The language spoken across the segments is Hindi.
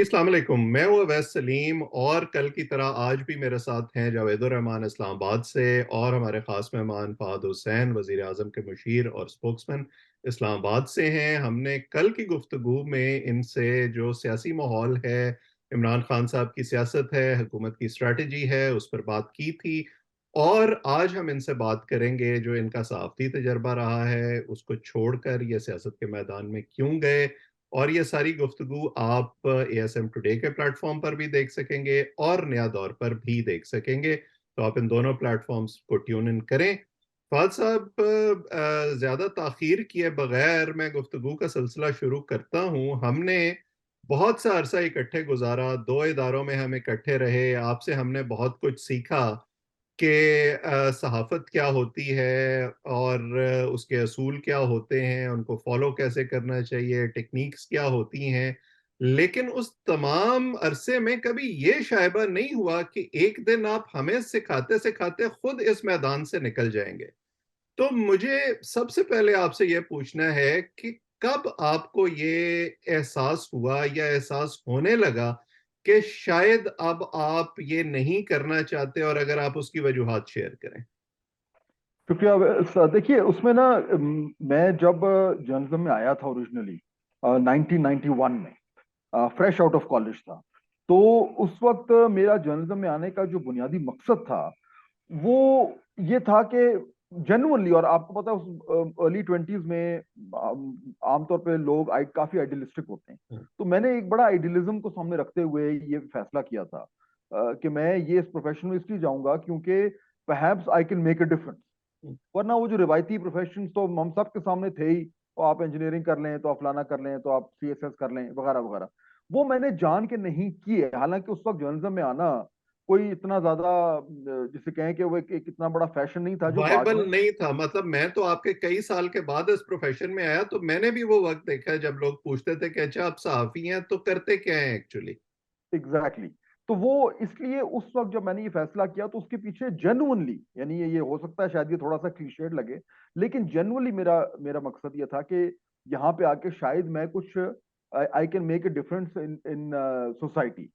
जी अस्सलाम वालेकुम। मैं हूँ अवैस सलीम और कल की तरह आज भी मेरे साथ हैं जावेदुर रहमान इस्लामाबाद से और हमारे ख़ास मेहमान फ़ाहद हुसैन वज़ीर आज़म के मुशीर और स्पोक्समैन इस्लामाबाद से हैं। हमने कल की गुफ्तगू में इनसे जो सियासी माहौल है, इमरान खान साहब की सियासत है, हुकूमत की स्ट्रैटेजी है, उस पर बात की थी और आज हम इनसे बात करेंगे जो इनका सहाफ़ती तजर्बा रहा है, उसको छोड़कर ये सियासत के मैदान में क्यों गए और ये सारी गुफ्तगू आप एएसएम टुडे के प्लेटफॉर्म पर भी देख सकेंगे और नया दौर पर भी देख सकेंगे। तो आप इन दोनों प्लेटफॉर्म्स को ट्यून इन करें। फ़ाद साहब, ज़्यादा ताख़ीर किए बगैर मैं गुफ्तगू का सिलसिला शुरू करता हूँ। हमने बहुत सा अरसा इकट्ठे गुज़ारा, 2 इदारों में हम इकट्ठे रहे, आपसे हमने बहुत कुछ सीखा कि सहाफ़त क्या होती है और उसके असूल क्या होते हैं, उनको फ़ॉलो कैसे करना चाहिए, टेक्निक्स क्या होती हैं। लेकिन उस तमाम अरसे में कभी ये शायबा नहीं हुआ कि एक दिन आप हमें सिखाते-सिखाते खुद इस मैदान से निकल जाएँगे। तो मुझे सबसे पहले आपसे ये पूछना है कि कब आपको ये एहसास हुआ या एहसास होने लगा कि शायद अब आप ये नहीं करना चाहते और अगर आप उसकी वजूहात शेयर करें? शुक्रिया। देखिए उसमें ना मैं जब जर्नलिज्म में आया था ओरिजिनली 1991 में, फ्रेश आउट ऑफ कॉलेज था। तो उस वक्त मेरा जर्नलिज्म में आने का जो बुनियादी मकसद था वो ये था कि जेन्युइनली, और आपको पता है उस अर्ली ट्वेंटीज में आमतौर पे लोग काफी आइडियलिस्टिक होते हैं। हुँ, तो मैंने एक बड़ा आइडियलिज्म को सामने रखते हुए ये फैसला किया था कि मैं ये इस प्रोफेशन में इसलिए जाऊंगा क्योंकि perhaps I can make a difference. हुँ। वरना वो जो रिवायती प्रोफेशन तो हम सब के सामने थे ही, तो आप इंजीनियरिंग कर लें, तो आप फलाना कर लें, तो आप सीएसएस कर लें, वगैरह वगैरह। वो मैंने जान के नहीं किए। हालांकि उस वक्त जर्नलिज्म में आना कोई इतना ज्यादा जिसे कहें कि वो एक इतना बड़ा फैशन नहीं था जो बाद वायबल में। नहीं था, मतलब मैं तो आपके कई साल के बाद इस प्रोफ़ेशन में आया, तो मैंने भी वो वक़्त देखा है जब लोग पूछते थे कि अच्छा आप सहाफ़ी हैं, तो करते क्या हैं एक्चुअली? Exactly exactly. तो वो इसलिए उस वक्त जब मैंने ये फैसला किया तो उसके पीछे जेन्युइनली, यानी ये हो सकता है शायद ये थोड़ा सा क्लीशेड लगे, लेकिन जेन्युइनली मेरा मेरा मकसद ये था कि यहाँ पे आके शायद मैं कुछ आई can make a difference in in society.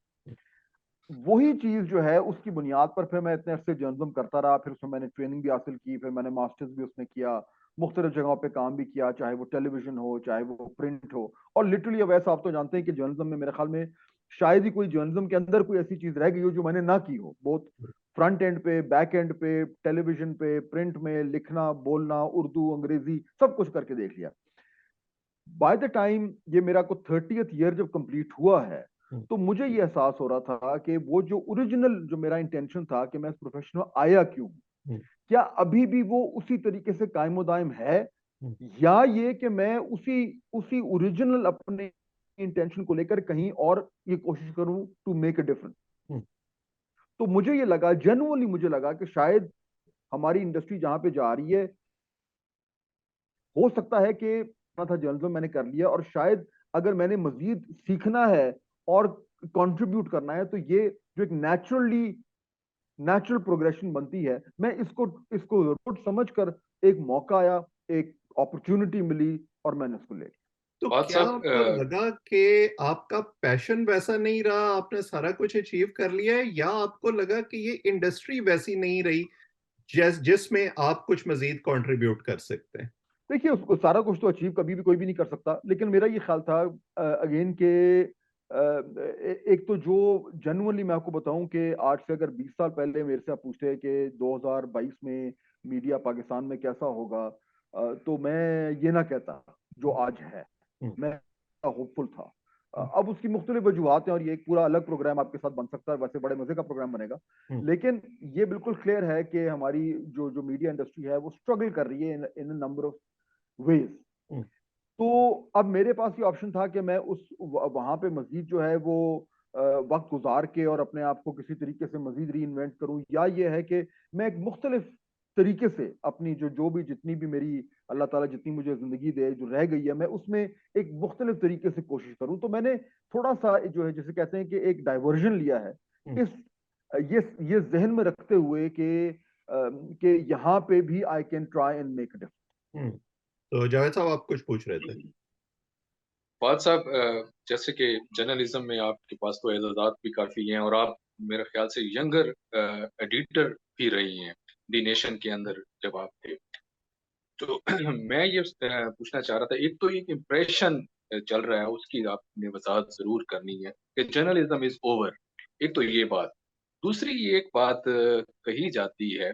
वही चीज जो है उसकी बुनियाद पर फिर मैं इतने अरसे जर्नलिज्म करता रहा, फिर उसमें मैंने ट्रेनिंग भी हासिल की, फिर मैंने मास्टर्स भी उसमें किया, मुख्तलिफ जगहों पे काम भी किया, चाहे वो टेलीविजन हो चाहे वो प्रिंट हो। और लिटरली अब ऐसा आप तो जानते हैं कि जर्नलिज्म में मेरे ख्याल में शायद ही कोई जर्नलिज्म के अंदर कोई ऐसी चीज रह गई हो जो मैंने ना की हो। बहुत फ्रंट एंड पे, बैक एंड पे, टेलीविजन पे, प्रिंट में, लिखना, बोलना, उर्दू, अंग्रेजी, सब कुछ करके देख लिया। बाय द टाइम ये मेरा को 30th ईयर जब कंप्लीट हुआ है, हुँ, तो मुझे ये एहसास हो रहा था कि वो जो ओरिजिनल जो मेरा इंटेंशन था कि मैं इस प्रोफेशन में आया क्यों, हुँ, क्या अभी भी वो उसी तरीके से कायम दायम है, हुँ, या ये कि मैं उसी उसी ओरिजिनल अपने इंटेंशन को लेकर कहीं और ये कोशिश करूं टू मेक अ डिफरेंस। हुँ, तो मुझे ये लगा, जेन्युइनली मुझे लगा कि शायद हमारी इंडस्ट्री जहां पे जा रही है, हो सकता है कि था जर्नलिज्म मैंने कर लिया, और शायद अगर मैंने मजीद सीखना है और कंट्रीब्यूट करना है तो ये जो एक नेचुरल प्रोग्रेशन बनती है, मैं इसको इसको जरूर समझ कर एक मौका आया, एक अपॉर्चुनिटी मिली और मैंने उसको ले लिया। तो फवाद क्या साहब, आपको लगा कि आपका पैशन वैसा नहीं रहा, आपने सारा कुछ अचीव कर लिया है या आपको लगा कि ये इंडस्ट्री वैसी नहीं रही जिसमें आप कुछ मज़ीद कंट्रीब्यूट कर सकते हैं? देखिए उसको सारा कुछ तो अचीव कभी भी कोई भी नहीं कर सकता, लेकिन मेरा ये ख्याल था अगेन के एक तो जो जनरली मैं आपको बताऊं कि आज से अगर 20 साल पहले मेरे से आप पूछते कि 2022 में मीडिया पाकिस्तान में कैसा होगा, तो मैं ये ना कहता जो आज है। हुँ, मैं होपफुल था। हुँ, अब उसकी मुख्तलिफ वजूहत हैं और ये एक पूरा अलग प्रोग्राम आपके साथ बन सकता है, वैसे बड़े मजे का प्रोग्राम बनेगा। हुँ, लेकिन ये बिल्कुल क्लियर है कि हमारी जो जो मीडिया इंडस्ट्री है वो स्ट्रगल कर रही है इन नंबर ऑफ वेज। हुँ, तो अब मेरे पास ये ऑप्शन था कि मैं उस वहां पे मजीद जो है वो वक्त गुजार के और अपने आप को किसी तरीके से मजीद री इन्वेंट करूं, या ये है कि मैं एक मुख्तलिफ तरीके से अपनी जो जो भी जितनी भी मेरी अल्लाह ताला जितनी मुझे जिंदगी दे जो रह गई है, मैं उसमें एक मुख्तलिफ तरीके से कोशिश करूं। तो मैंने थोड़ा सा जो है जिसे कहते हैं कि एक डाइवर्जन लिया है, हुँ, इस ये जहन में रखते हुए कि यहाँ पे भी I can try and make a हुँ। तो जावेद साहब आप कुछ पूछ रहे थे? डिफरेंस। फवाद साहब, जैसे कि जर्नलिज्म में आपके पास तो एजाज़ात भी काफ़ी हैं, और आप मेरे ख्याल से यंगर एडिटर भी रही हैं दी नेशन के अंदर जब आप थे। तो मैं ये पूछना चाह रहा था, एक तो एक इम्प्रेशन चल रहा है, उसकी आपने वजाहत जरूर करनी है कि जर्नलिज्म इज ओवर। एक तो ये बात। दूसरी ये एक बात कही जाती है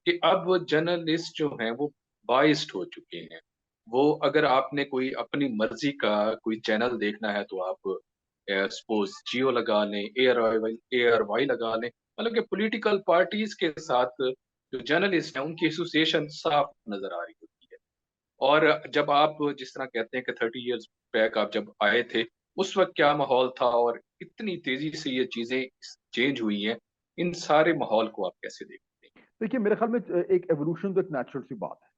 कि अब जर्नलिस्ट जो हैं वो बाइस्ड हो चुके हैं। वो अगर आपने कोई अपनी मर्जी का कोई चैनल देखना है तो आप सपोज जियो लगा लें, ARY लगा लें, मतलब कि पॉलिटिकल पार्टीज के साथ जो जर्नलिस्ट हैं उनकी एसोसिएशन साफ नजर आ रही होती है। और जब आप जिस तरह कहते हैं कि 30 इयर्स बैक आप जब आए थे, उस वक्त क्या माहौल था और इतनी तेजी से ये चीजें चेंज हुई हैं, इन सारे माहौल को आप कैसे देखते हैं? देखिए, मेरे ख्याल में एक एवोल्यूशन तो एक नेचुरल सी बात है।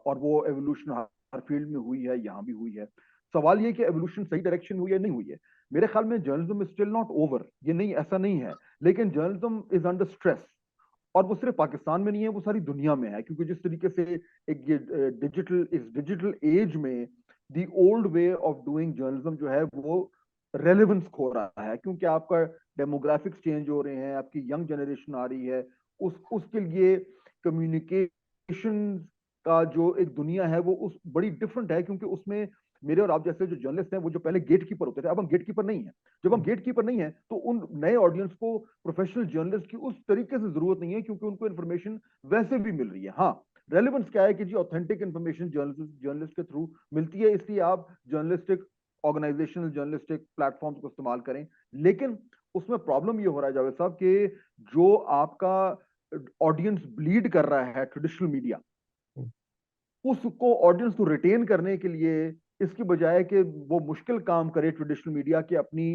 और वो एवोल्यूशन हर फील्ड में हुई है, यहाँ भी हुई है। सवाल ये कि एवोल्यूशन सही डायरेक्शन हुई है नहीं हुई है। मेरे ख्याल में journalism is still not over, ये नहीं, ऐसा नहीं है। लेकिन जर्नलिज्म इज अंडर स्ट्रेस। और वो सिर्फ पाकिस्तान में नहीं है, वो सारी दुनिया में है, क्योंकि जिस तरीके से एक ये डिजिटल एज में the old way of doing journalism जो है वो रेलेवेंस खो रहा है, क्योंकि आपका डेमोग्राफिक्स चेंज हो रहे हैं, आपकी यंग जनरेशन आ रही है। उसके लिए कम्युनिकेशन का जो एक दुनिया है वो उस बड़ी डिफरेंट है, क्योंकि उसमें मेरे और आप जैसे जो जर्नलिस्ट हैं वो जो पहले गेट कीपर होते थे, अब हम गेट कीपर नहीं है। जब हम गेट कीपर नहीं है तो उन नए ऑडियंस को प्रोफेशनल जर्नलिस्ट की उस तरीके से जरूरत नहीं है, क्योंकि उनको इन्फॉर्मेशन वैसे भी मिल रही है। हाँ, रेलेवेंस क्या है कि जी ऑथेंटिक इन्फॉर्मेशन जर्नलिस्ट के थ्रू मिलती है, इसलिए आप जर्नलिस्टिक ऑर्गेनाइजेशनल जर्नलिस्टिक प्लेटफॉर्म्स को इस्तेमाल करें। लेकिन उसमें प्रॉब्लम ये हो रहा है जावेद साहब कि जो आपका ऑडियंस ब्लीड कर रहा है ट्रेडिशनल मीडिया, उसको ऑडियंस को रिटेन करने के लिए, इसकी बजाय कि वो मुश्किल काम करे ट्रेडिशनल मीडिया के अपनी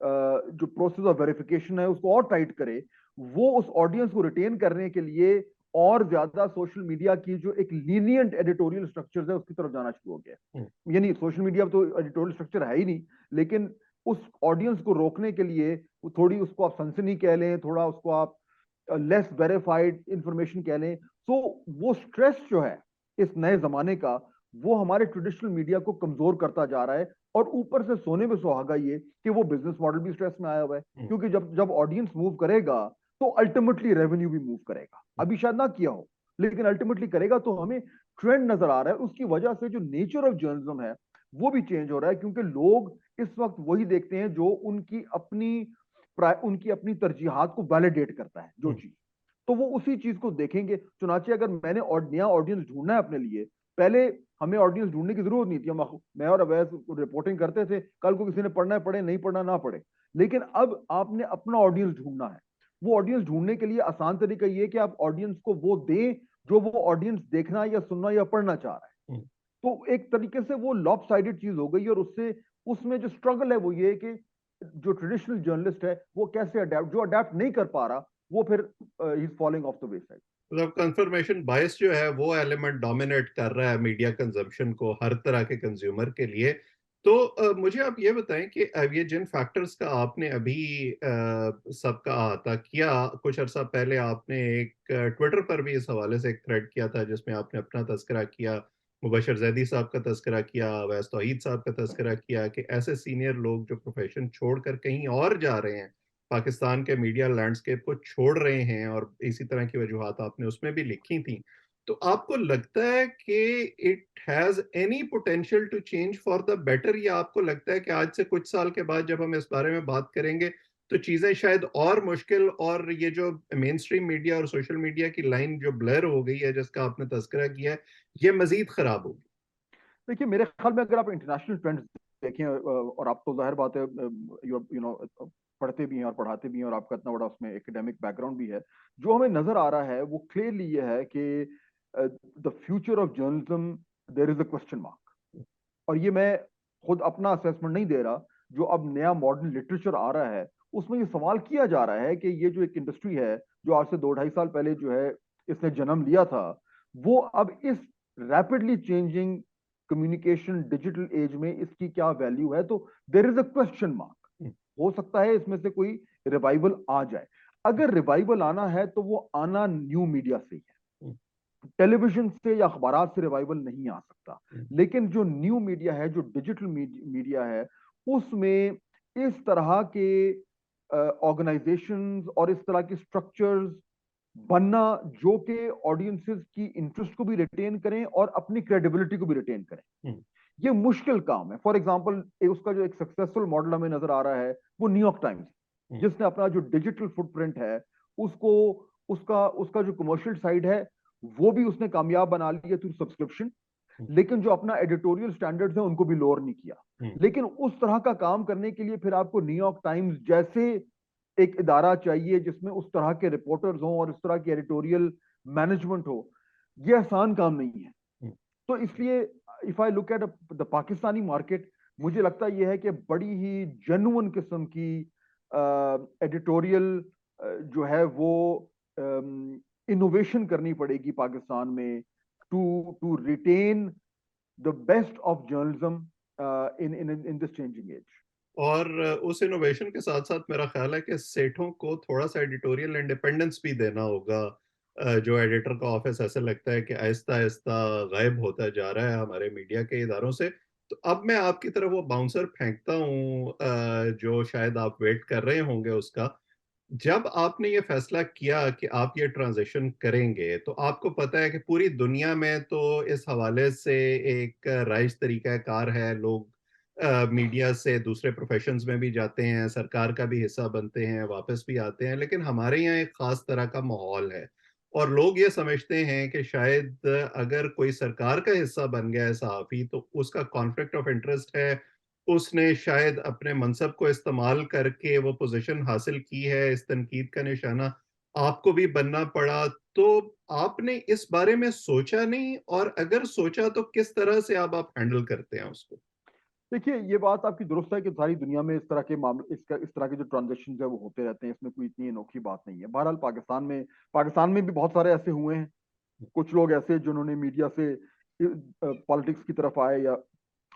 जो प्रोसेस ऑफ वेरिफिकेशन है उसको और टाइट करे, वो उस ऑडियंस को रिटेन करने के लिए और ज्यादा सोशल मीडिया की जो एक लीनियंट एडिटोरियल स्ट्रक्चर है उसकी तरफ जाना शुरू हो गया। यानी सोशल मीडिया तो एडिटोरियल स्ट्रक्चर है ही नहीं, लेकिन उस ऑडियंस को रोकने के लिए थोड़ी उसको आप सनसनी कह लें, थोड़ा उसको आप लेस वेरीफाइड इंफॉर्मेशन कह लें। तो वो स्ट्रेस जो है इस नए जमाने का, वो हमारे ट्रेडिशनल मीडिया को कमजोर करता जा रहा है। और ऊपर से सोने में सुहागा ये कि वो बिजनेस मॉडल भी स्ट्रेस में आया हुआ है, क्योंकि जब जब ऑडियंस मूव करेगा तो अल्टीमेटली रेवेन्यू भी मूव करेगा। अभी शायद ना किया हो, लेकिन अल्टीमेटली करेगा। तो हमें ट्रेंड नजर आ रहा है, उसकी वजह से जो नेचर ऑफ जर्नलिज्म है वो भी चेंज हो रहा है, क्योंकि लोग इस वक्त वही देखते हैं जो उनकी अपनी तरजीहात को वैलिडेट करता है जो चीज, तो वो उसी चीज को देखेंगे। चुनाचे अगर मैंने नया ऑडियंस ढूंढना है अपने लिए, पहले हमें ऑडियंस ढूंढने की जरूरत नहीं थी। मैं और अवैस रिपोर्टिंग करते थे, कल को किसी ने पढ़ना है पढ़े, नहीं पढ़ना ना पढ़े। लेकिन अब आपने अपना ऑडियंस ढूंढना है। वो ऑडियंस ढूंढने के लिए आसान तरीका ये है कि आप ऑडियंस को वो दें जो वो ऑडियंस देखना या सुनना या पढ़ना चाह रहा है। तो एक तरीके से वो लॉप साइडेड चीज हो गई। और उससे उसमें जो स्ट्रगल है वो ये है कि जो ट्रेडिशनल जर्नलिस्ट है वो कैसे अडेप्ट, जो अडेप्ट नहीं कर पा रहा वो फिर he is following of the way side. मतलब कंफर्मेशन बायस जो है वो एलिमेंट डोमिनेट कर रहा है मीडिया कंजम्पशन को हर तरह के कंज्यूमर के लिए। तो मुझे आप ये बताएं कि अब ये जिन फैक्टर्स का आपने अभी सबका अहाता किया, कुछ अर्सा पहले आपने एक ट्विटर पर भी इस हवाले से एक थ्रेड किया था जिसमें आपने अपना तस्करा किया, मुबशर जैदी साहब का तस्करा किया, अवैस तौहीद साहब का तस्करा किया कि ऐसे सीनियर लोग जो प्रोफेशन छोड़कर कहीं और जा रहे हैं, पाकिस्तान के मीडिया लैंडस्केप को छोड़ रहे हैं, और इसी तरह की वजूहात आपने उसमें भी लिखी थी। तो आपको लगता है कि it has any potential to change for the better, या आपको लगता है कि आज से कुछ साल के बाद जब हम इस बारे में बात करेंगे तो चीजें शायद और मुश्किल, और ये जो मेन स्ट्रीम मीडिया और सोशल मीडिया की लाइन जो ब्लर हो गई है जिसका आपने तस्करा किया है, ये मजीद खराब होगी? देखिए, मेरे ख्याल में अगर आप इंटरनेशनल ट्रेंड्स देखें, और आप तो जाहिर बात है यू नो पढ़ते भी हैं और पढ़ाते भी हैं, और आपका इतना बड़ा उसमें एकेडमिक बैकग्राउंड भी है, जो हमें नजर आ रहा है वो क्लियरली ये है कि the future of journalism, there is a question mark. और ये मैं खुद अपना असेसमेंट नहीं दे रहा, जो अब नया मॉडर्न लिटरेचर आ रहा है उसमें ये सवाल किया जा रहा है कि ये जो एक इंडस्ट्री है जो आज से 2-2.5 साल पहले जो है इसने जन्म लिया था, वो अब इस rapidly changing communication digital age में इसकी क्या वैल्यू है। तो there is a question mark. हो सकता है इसमें से कोई रिवाइवल आ जाए। अगर रिवाइवल आना है तो वो आना न्यू मीडिया से ही है। टेलीविजन से या अखबारात से रिवाइवल नहीं आ सकता, लेकिन जो न्यू मीडिया है, जो डिजिटल मीडिया है, उसमें इस तरह के ऑर्गेनाइजेशंस और इस तरह के स्ट्रक्चर्स बनना जो कि ऑडियंसेस की इंटरेस्ट को भी रिटेन करें और अपनी क्रेडिबिलिटी को भी रिटेन करें, ये मुश्किल काम है। फॉर एग्जांपल उसका जो एक सक्सेसफुल मॉडल हमें नजर आ रहा है वो न्यूयॉर्क टाइम्स, जिसने अपना जो डिजिटल फुटप्रिंट है उसको, उसका उसका जो कमर्शियल साइड है वो भी उसने कामयाब बना लिया थ्रू सब्सक्रिप्शन, लेकिन जो अपना एडिटोरियल स्टैंडर्ड्स है उनको भी लोअर नहीं किया। लेकिन उस तरह का काम करने के लिए फिर आपको न्यूयॉर्क टाइम्स जैसे एक इदारा चाहिए जिसमें उस तरह के रिपोर्टर्स हों और इस तरह की एडिटोरियल मैनेजमेंट हो। ये आसान काम नहीं है। तो इसलिए if I look at the Pakistani market, मुझे लगता यह है कि बड़ी ही जेन्युइन किस्म की एडिटोरियल जो है वो इनोवेशन करनी पड़ेगी पाकिस्तान में to to retain the best of journalism in in in this changing age. और उस इनोवेशन के साथ साथ मेरा ख्याल है कि सेठों को थोड़ा सा एडिटोरियल इंडिपेंडेंस भी देना होगा। जो एडिटर का ऑफिस ऐसे लगता है कि आहिस्ता आहिस्ता गायब होता जा रहा है हमारे मीडिया के इदारों से। तो अब मैं आपकी तरफ वो बाउंसर फेंकता हूँ, जो शायद आप वेट कर रहे होंगे उसका। जब आपने ये फैसला किया कि आप ये ट्रांजिशन करेंगे, तो आपको पता है कि पूरी दुनिया में तो इस हवाले से एक राइज तरीका कार है। लोग मीडिया से दूसरे प्रोफेशंस में भी जाते हैं, सरकार का भी हिस्सा बनते हैं, वापस भी आते हैं, लेकिन हमारे यहाँ एक खास तरह का माहौल है। और लोग ये समझते हैं कि शायद अगर कोई सरकार का हिस्सा बन गया है सहाफ़ी, तो उसका कॉन्फ्लिक्ट ऑफ इंटरेस्ट है, उसने शायद अपने मनसब को इस्तेमाल करके वो पोजीशन हासिल की है, इस तनकीद का निशाना आपको भी बनना पड़ा। तो आपने इस बारे में सोचा नहीं, और अगर सोचा तो किस तरह से अब आप हैंडल करते हैं उसको? देखिए, ये बात आपकी दुरुस्त है कि सारी दुनिया में इस तरह के मामले, इस तरह के जो ट्रांजेक्शन है वो होते रहते हैं, इसमें कोई इतनी अनोखी बात नहीं है। बहरहाल पाकिस्तान में भी बहुत सारे ऐसे हुए हैं, कुछ लोग ऐसे जिन्होंने मीडिया से पॉलिटिक्स की तरफ आए या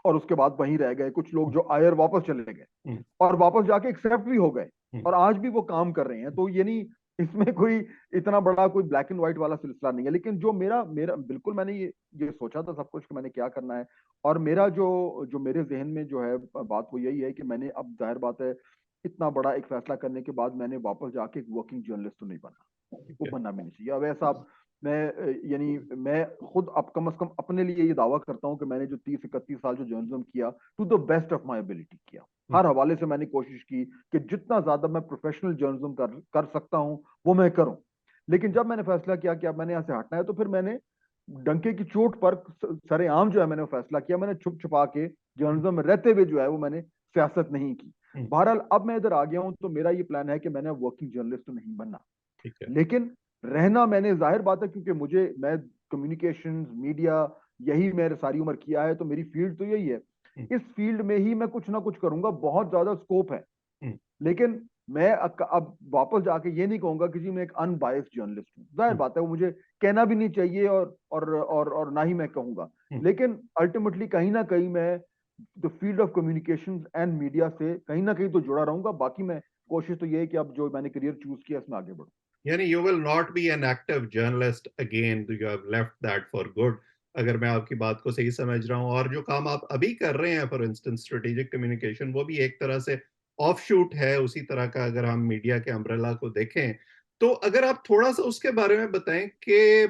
और उसके बाद वहीं रह गए, कुछ लोग जो आए और वापस चले गए और वापस जाके एक्सेप्ट भी हो गए और आज भी वो काम कर रहे हैं। तो ये नहीं, इसमें कोई इतना बड़ा कोई ब्लैक एंड व्हाइट वाला सिलसिला नहीं है। लेकिन जो मेरा मेरा बिल्कुल मैंने ये सोचा था सब कुछ कि मैंने क्या करना है, और मेरा जो जो मेरे जहन में जो है बात वो यही है कि मैंने, अब जाहिर बात है, इतना बड़ा एक फैसला करने के बाद मैंने वापस जाके एक वर्किंग जर्नलिस्ट तो नहीं बनना, वो बनना भी नहीं चाहिए। अब ऐसा यानी मैं खुद अब कम से कम अपने लिए ये दावा करता हूँ कि मैंने जो 30-31 साल जो जर्नलिज्म किया, to the best of my ability किया। हर हवाले से मैंने कोशिश की कि जितना ज्यादा मैं प्रोफेशनल जर्नलिज्म कर सकता हूँ वो मैं करूं। लेकिन जब मैंने फैसला किया कि अब मैंने यहाँ से हटना है, तो फिर मैंने डंके की चोट पर सरेआम जो है मैंने फैसला किया। मैंने छुप छुपा के जर्नलिज्म में रहते हुए जो है वो मैंने सियासत नहीं की। बहरहाल अब मैं इधर आ गया हूं, तो मेरा ये प्लान है कि मैंने वर्किंग जर्नलिस्ट तो नहीं बनना, लेकिन रहना मैंने, जाहिर बात है, क्योंकि मैं कम्युनिकेशंस मीडिया यही मैंने सारी उम्र किया है, तो मेरी फील्ड तो यही है। इस फील्ड में ही मैं कुछ ना कुछ करूंगा, बहुत ज्यादा स्कोप है। लेकिन मैं अब वापस जाके ये नहीं कहूंगा कि जी मैं एक अनबायस्ड जर्नलिस्ट हूँ, जाहिर बात है वो मुझे कहना भी नहीं चाहिए और ना ही मैं कहूंगा। लेकिन अल्टीमेटली कहीं ना कहीं मैं the field of communications and media से कहीं ना कहीं तो जुड़ा रहूंगा। बाकी मैं कोशिश तो ये है कि अब जो मैंने करियर चूज किया इसमें आगे बढ़ूं। यानी you will not B an active journalist again, you have left that for good, अगर मैं आपकी बात को सही समझ रहा हूँ। और जो काम आप अभी कर रहे हैं, फॉर इंस्टेंस स्ट्रेटेजिक कम्युनिकेशन, वो भी एक तरह से ऑफशूट है उसी तरह का, अगर हम मीडिया के अम्ब्रेला को देखें। तो अगर आप थोड़ा सा उसके बारे में बताएं कि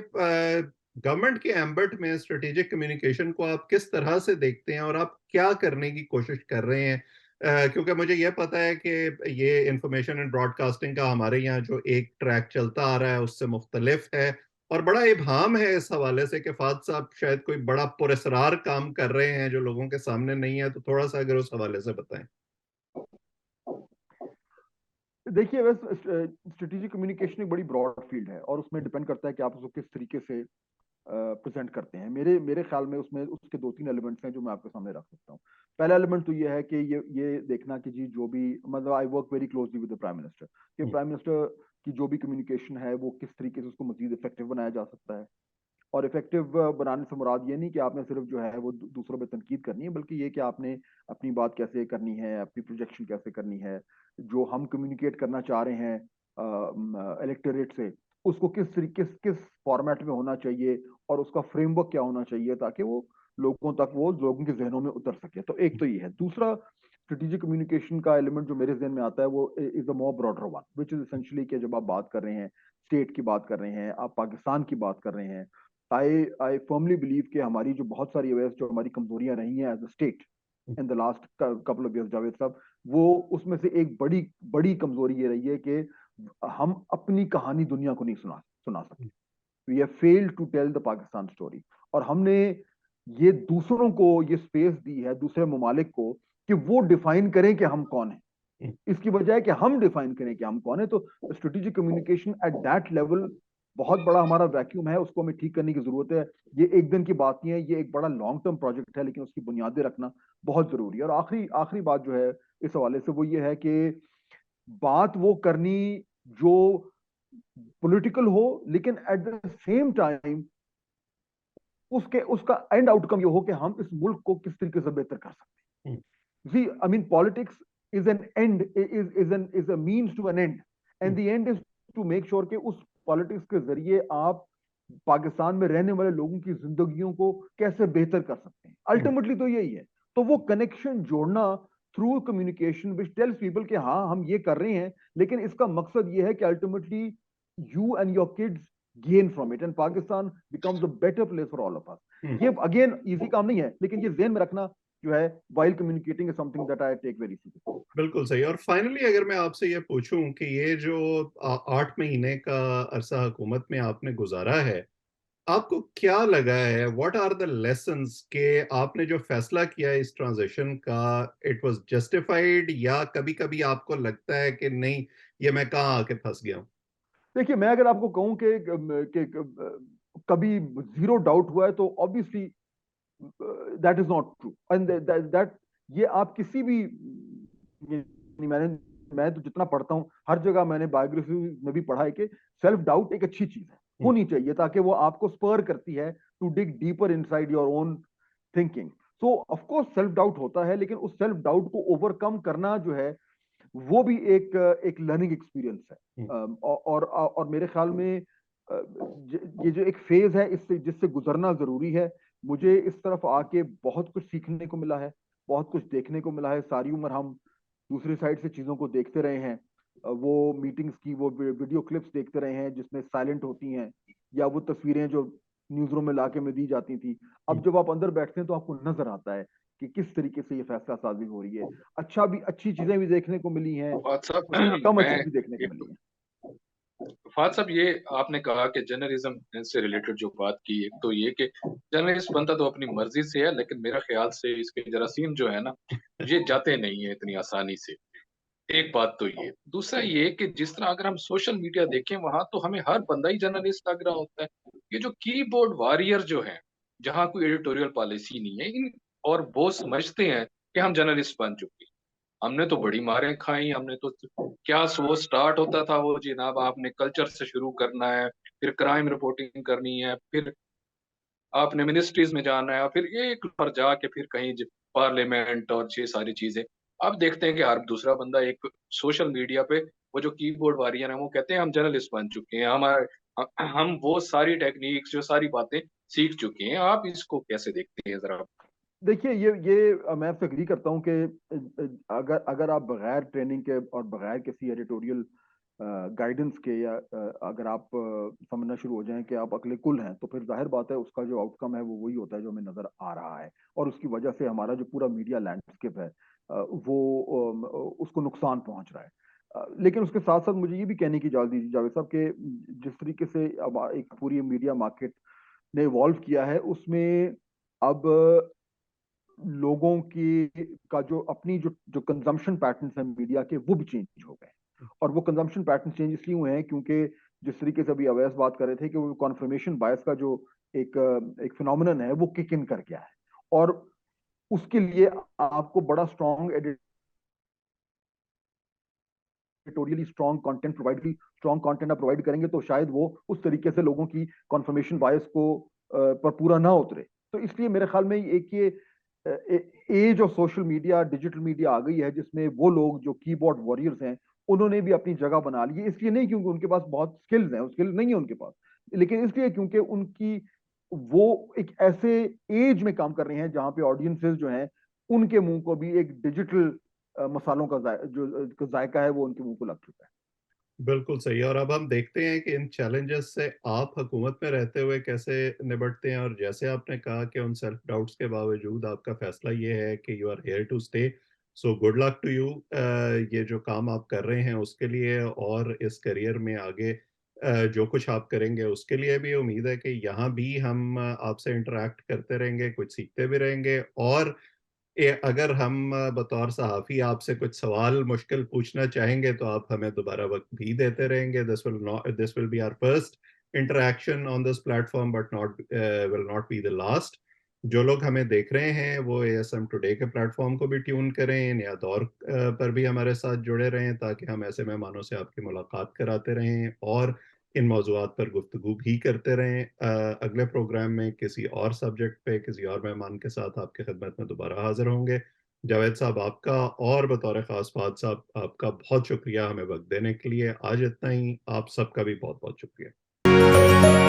गवर्नमेंट के एम्बट में स्ट्रेटेजिक कम्युनिकेशन को आप किस तरह से देखते हैं और आप क्या करने की कोशिश कर रहे हैं। क्योंकि मुझे यह पता है कि ये इंफॉर्मेशन एंड ब्रॉडकास्टिंग का हमारे यहाँ जो एक ट्रैक चलता आ रहा है उससे मुख्तलिफ है, और बड़ा इब्हाम है इस हवाले से कि फाद साहब शायद कोई बड़ा पुरस्रार काम कर रहे हैं जो लोगों के सामने नहीं है। तो थोड़ा सा अगर उस हवाले से बताएं। देखिए, वैसे स्ट्रेटेजिक कम्युनिकेशन एक बड़ी ब्रॉड फील्ड है और उसमें डिपेंड करता है कि आप उसको किस तरीके से प्रेजेंट करते हैं। मेरे मेरे ख्याल में उसमें उसके 2-3 एलिमेंट्स हैं जो मैं आपके सामने रख सकता हूँ। पहला एलिमेंट तो ये है कि ये देखना कि जी जो भी, मतलब I work very closely with the prime minister, कि प्राइम मिनिस्टर की जो भी कम्युनिकेशन है वो किस तरीके से उसको मजीद इफेक्टिव बनाया जा सकता है। और इफेक्टिव बनाने से मुराद ये नहीं कि आपने सिर्फ जो है वो दूसरों पे तनकीद करनी है, बल्कि ये कि आपने अपनी बात कैसे करनी है, अपनी प्रोजेक्शन कैसे करनी है, जो हम कम्युनिकेट करना चाह रहे हैं इलेक्टोरेट से, उसको किस फॉर्मेट में होना चाहिए और उसका फ्रेमवर्क क्या होना चाहिए ताकि वो लोगों के जहनों में उतर सके। तो एक तो ये है। दूसरा स्ट्रेटेजिक कम्युनिकेशन का एलिमेंट जो मेरे जहन में आता है वो is a more broader one, which is essentially कि जब आप बात कर रहे हैं स्टेट की बात कर रहे हैं, आप पाकिस्तान की बात कर रहे हैं, आई फर्मली बिलीव कि हमारी जो बहुत सारी जो हमारी कमजोरियां रही हैं as a state in the last couple of years, Javed साहब, वो उसमें से एक बड़ी बड़ी कमजोरी ये रही है कि हम अपनी कहानी दुनिया को नहीं सुना सके। We have failed to tell the Pakistan story. और हमने ये दूसरों को ये स्पेस दी है, दूसरे ममालिक को, कि वो डिफाइन करें कि हम कौन हैं, इसकी बजाय कि हम डिफाइन करें कि हम कौन है। तो strategic communication at that level बहुत बड़ा हमारा वैक्यूम है, उसको हमें ठीक करने की जरूरत है। ये एक दिन की बात नहीं है, ये एक बड़ा लॉन्ग टर्म प्रोजेक्ट है, लेकिन उसकी बुनियादें रखना बहुत जरूरी है। और आखिरी आखिरी बात जो है इस हवाले से वो ये है कि बात वो करनी जो पॉलिटिकल हो, लेकिन एट द सेम टाइम उसका एंड आउटकम ये हो कि हम इस मुल्क को किस तरीके से बेहतर कर सकते हैं। See, I mean, politics is an end, is a means to an end, and the end is to make sure कि उस पॉलिटिक्स के जरिए आप पाकिस्तान में रहने वाले लोगों की जिंदगियों को कैसे बेहतर कर सकते हैं। अल्टीमेटली तो यही है। तो वो कनेक्शन जोड़ना through communication which tells people कि हाँ हम ये कर रहे हैं, लेकिन इसका मकसद ये है कि ultimately you and your kids gain from it and Pakistan becomes a better place for all of us. ये अगेन इजी काम नहीं है, लेकिन ये ज़हन में रखना जो है while communicating is something that I take very seriously. बिल्कुल सही। और फाइनली अगर मैं आपसे ये पूछूं कि ये जो 8 महीने का अरसा हुकूमत में आपने गुजारा है, आपको क्या लगा है, व्हाट आर द लेसन्स के आपने जो फैसला किया है इस ट्रांजिशन का, इट वाज जस्टिफाइड, या कभी कभी आपको लगता है कि नहीं ये मैं कहाँ आके फंस गया हूँ? देखिए, मैं अगर आपको कहूं कि कभी जीरो डाउट हुआ है तो obviously that is not true. And that ये आप किसी भी मैं तो जितना पढ़ता हूं हर जगह मैंने बायोग्राफी में भी पढ़ा है कि सेल्फ डाउट एक अच्छी चीज है, होनी चाहिए, ताकि वो आपको स्पर करती है to dig deeper inside your own thinking. So of course self doubt होता है, लेकिन उस सेल्फ डाउट को ओवरकम करना जो है वो भी एक लर्निंग एक्सपीरियंस है। और मेरे ख्याल में ये जो एक फेज है इससे जिससे गुजरना जरूरी है। मुझे इस तरफ आके बहुत कुछ सीखने को मिला है, बहुत कुछ देखने को मिला है। सारी उम्र हम दूसरी साइड से चीजों को देखते रहे हैं, वो मीटिंग्स की वो वीडियो क्लिप्स देखते रहे हैं जिसमें साइलेंट होती हैं, या वो तस्वीरें जो न्यूज रूम में लाके में दी जाती थी। अब जब आप अंदर बैठते हैं तो आपको नजर आता है कि किस तरीके से ये फैसला साजी हो रही है। अच्छी चीजें भी देखने को मिली हैं, फहद साहब, कुछ कम अच्छी मैं भी देखने को एक मिली हैं। फहद साहब, ये आपने कहा कि जर्नलिज्म से रिलेटेड जो बात की, एक तो ये कि जर्नलिस्ट बनता तो अपनी मर्जी से है, लेकिन मेरा ख्याल से इसके जरासीम जो है ना, ये जाते नहीं है इतनी आसानी से। एक बात तो ये, दूसरा ये कि जिस तरह अगर हम सोशल मीडिया देखें वहां तो हमें हर बंदा ही जर्नलिस्ट लग रहा होता है। ये जो कीबोर्ड वॉरियर जो है, जहाँ कोई एडिटोरियल पॉलिसी नहीं है, इन और वो समझते हैं कि हम जर्नलिस्ट बन चुके हैं। हमने तो बड़ी मारें खाई, हमने तो क्या वो स्टार्ट होता था वो जनाब आपने कल्चर से शुरू करना है, फिर क्राइम रिपोर्टिंग करनी है, फिर आपने मिनिस्ट्रीज में जाना है, और फिर एक पर जाके फिर कहीं पार्लियामेंट और ये सारी चीजें। अब देखते हैं कि हर दूसरा बंदा एक सोशल मीडिया पे वो जो कीबोर्ड वॉरियर है वो कहते हैं हम जर्नलिस्ट बन चुके हैं, हम वो सारी टेक्निक्स जो सारी बातें सीख चुके हैं। आप इसको कैसे देखते हैं जरा? देखिए, ये मैं आपसे एग्री करता हूँ कि अगर अगर आप बगैर ट्रेनिंग के और बगैर किसी एडिटोरियल गाइडेंस के, या अगर आप समझना शुरू हो जाएं कि आप अगले कुल हैं, तो फिर जाहिर बात है उसका जो आउटकम है वो वही होता है जो हमें नजर आ रहा है। और उसकी वजह से हमारा जो पूरा मीडिया लैंडस्केप है वो उसको नुकसान पहुंच रहा है। लेकिन उसके साथ साथ मुझे ये भी कहने की इजाजत दीजिए जावेद साहब कि जिस तरीके से अब एक पूरी मीडिया मार्केट ने इवॉल्व किया है, उसमें अब लोगों की का जो अपनी जो कंजम्पशन पैटर्न्स हैं मीडिया के, वो भी चेंज हो गए। और वो कंजम्पशन पैटर्न चेंज इसलिए हुए हैं क्योंकि जिस तरीके से अभी अवैस बात कर रहे थे कि वो कॉन्फर्मेशन बायस का जो एक फिनोमिनन है वो किक इन कर गया है। और उसके लिए आपको बड़ा strong editorially strong content strong content आप प्रोवाइड करेंगे तो शायद वो उस तरीके से लोगों की कॉन्फर्मेशन बायस को पर पूरा ना उतरे। तो इसलिए मेरे ख्याल में एक ये age of social media, digital media आ गई है जिसमें वो लोग जो कीबोर्ड वॉरियर्स हैं उन्होंने भी अपनी जगह बना ली है। इसलिए नहीं क्योंकि उनके पास बहुत स्किल्स हैं, स्किल नहीं है उनके पास, लेकिन इसलिए क्योंकि उनकी वो एक ऐसे एज में काम कर रहे हैं जहां पे ऑडियंसेस जो हैं उनके मुंह को भी एक डिजिटल मसालों का जो जायका है वो उनके मुंह को लग चुका है। बिल्कुल सही। और अब हम देखते हैं कि इन चैलेंजेस से आप हुकूमत में रहते हुए कैसे निपटते हैं। और जैसे आपने कहा कि उन सेल्फ डाउट्स के बावजूद आपका फैसला ये है कि you are here to stay, so good luck to you. ये जो काम आप कर रहे हैं उसके लिए, और इस करियर में आगे जो कुछ आप करेंगे उसके लिए भी उम्मीद है कि यहाँ भी हम आपसे इंटरेक्ट करते रहेंगे, कुछ सीखते भी रहेंगे। और अगर हम बतौर सहाफ़ी आपसे कुछ सवाल मुश्किल पूछना चाहेंगे तो आप हमें दोबारा वक़्त भी देते रहेंगे। This will be our first interaction on this platform, but will not be the last. जो लोग हमें देख रहे हैं वो एएसएम टुडे के प्लेटफ़ॉर्म को भी ट्यून करें, नया दौर पर भी हमारे साथ जुड़े रहें, ताकि हम ऐसे मेहमानों से आपकी मुलाकात कराते रहें और इन मौज़ूआत पर गुफ्तगू भी करते रहें। अगले प्रोग्राम में किसी और सब्जेक्ट पे किसी और मेहमान के साथ आपकी खिदमत में दोबारा हाज़िर होंगे। जावेद साहब, आपका और बतौर ख़ास फाद साहब आपका बहुत शुक्रिया हमें वक़्त देने के लिए। आज इतना ही, आप सबका भी बहुत-बहुत शुक्रिया।